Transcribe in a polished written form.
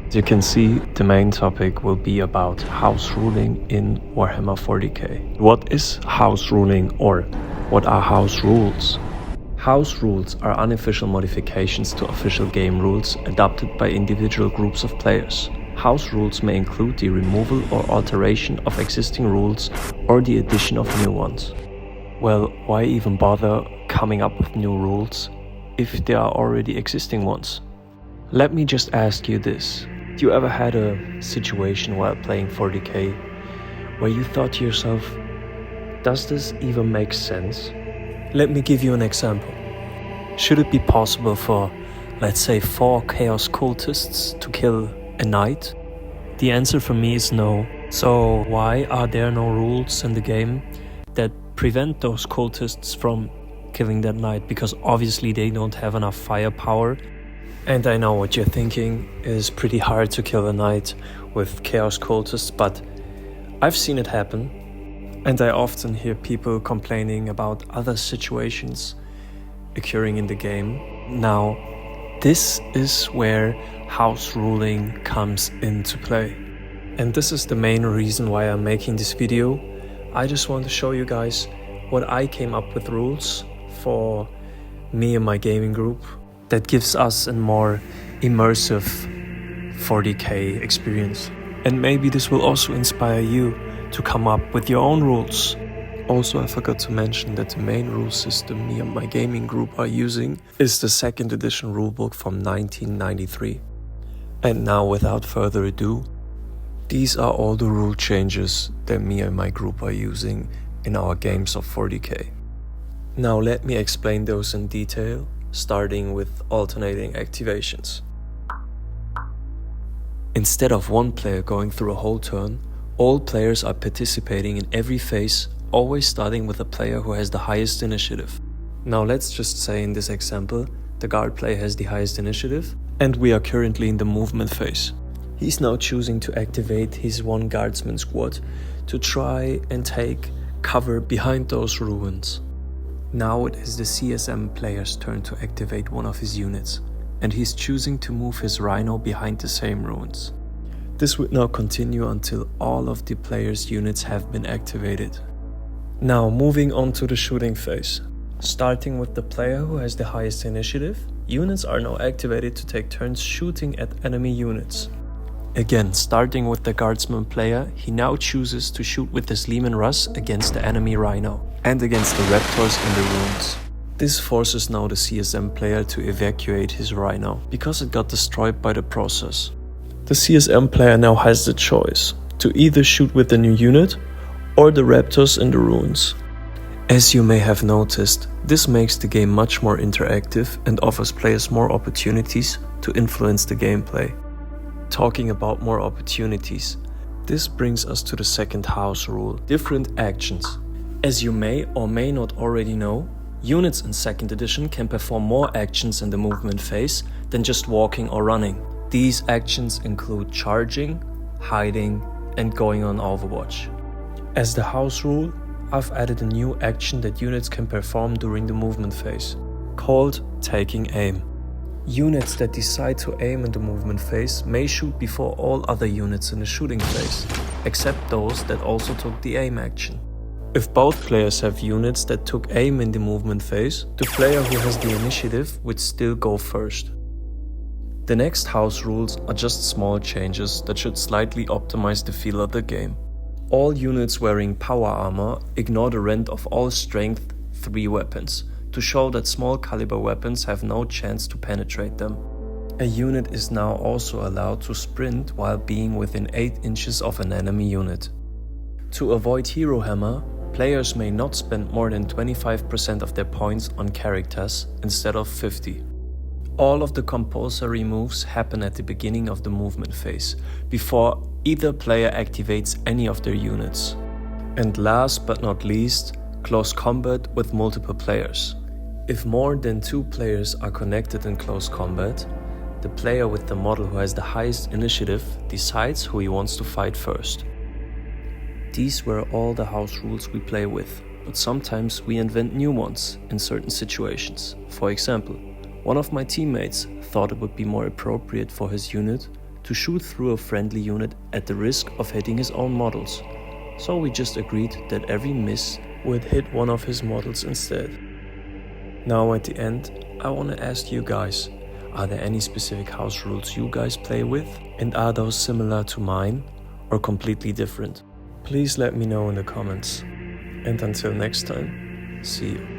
As you can see, the main topic will be about house ruling in Warhammer 40K. What is house ruling, or what are house rules? House rules are unofficial modifications to official game rules adopted by individual groups of players. House rules may include the removal or alteration of existing rules or the addition of new ones. Well, why even bother coming up with new rules if there are already existing ones? Let me just ask you this. Have you ever had a situation while playing 40k where you thought to yourself, does this even make sense? Let me give you an example. Should it be possible for, let's say, 4 chaos cultists to kill a knight? The answer for me is no. So why are there no rules in the game that prevent those cultists from killing that knight? Because obviously they don't have enough firepower. And I know what you're thinking, it is pretty hard to kill a knight with chaos cultists, but I've seen it happen. And I often hear people complaining about other situations occurring in the game. Now, this is where house ruling comes into play. And this is the main reason why I'm making this video. I just want to show you guys what I came up with rules for me and my gaming group that gives us a more immersive 40k experience. And maybe this will also inspire you to come up with your own rules. Also, I forgot to mention that the main rule system me and my gaming group are using is the 2nd edition rulebook from 1993. And now, without further ado, these are all the rule changes that me and my group are using in our games of 40k. Now let me explain those in detail, starting with alternating activations. Instead of one player going through a whole turn, all players are participating in every phase, always starting with a player who has the highest initiative. Now let's just say in this example, the guard player has the highest initiative, and we are currently in the movement phase. He's now choosing to activate his 1 guardsman squad to try and take cover behind those ruins. Now it is the CSM player's turn to activate one of his units, and he's choosing to move his rhino behind the same ruins. This would now continue until all of the player's units have been activated. Now moving on to the shooting phase. Starting with the player who has the highest initiative, units are now activated to take turns shooting at enemy units. Again, starting with the guardsman player, he now chooses to shoot with his Leman Russ against the enemy rhino and against the raptors in the ruins. This forces now the CSM player to evacuate his rhino because it got destroyed by the process. The CSM player now has the choice to either shoot with the new unit or the raptors in the ruins. As you may have noticed, this makes the game much more interactive and offers players more opportunities to influence the gameplay. Talking about more opportunities, this brings us to the 2nd house rule, different actions. As you may or may not already know, units in 2nd edition can perform more actions in the movement phase than just walking or running. These actions include charging, hiding, and going on overwatch. As the house rule, I've added a new action that units can perform during the movement phase, called taking aim. Units that decide to aim in the movement phase may shoot before all other units in the shooting phase, except those that also took the aim action. If both players have units that took aim in the movement phase, the player who has the initiative would still go first. The next house rules are just small changes that should slightly optimize the feel of the game. All units wearing power armor ignore the rend of all strength 3 weapons, to show that small caliber weapons have no chance to penetrate them. A unit is now also allowed to sprint while being within 8 inches of an enemy unit. To avoid hero hammer, players may not spend more than 25% of their points on characters instead of 50. All of the compulsory moves happen at the beginning of the movement phase, before either player activates any of their units. And last but not least, close combat with multiple players. If more than 2 players are connected in close combat, the player with the model who has the highest initiative decides who he wants to fight first. These were all the house rules we play with, but sometimes we invent new ones in certain situations. For example, one of my teammates thought it would be more appropriate for his unit to shoot through a friendly unit at the risk of hitting his own models. So we just agreed that every miss would hit one of his models instead. Now at the end, I want to ask you guys, are there any specific house rules you guys play with? And are those similar to mine or completely different? Please let me know in the comments. And until next time, see you.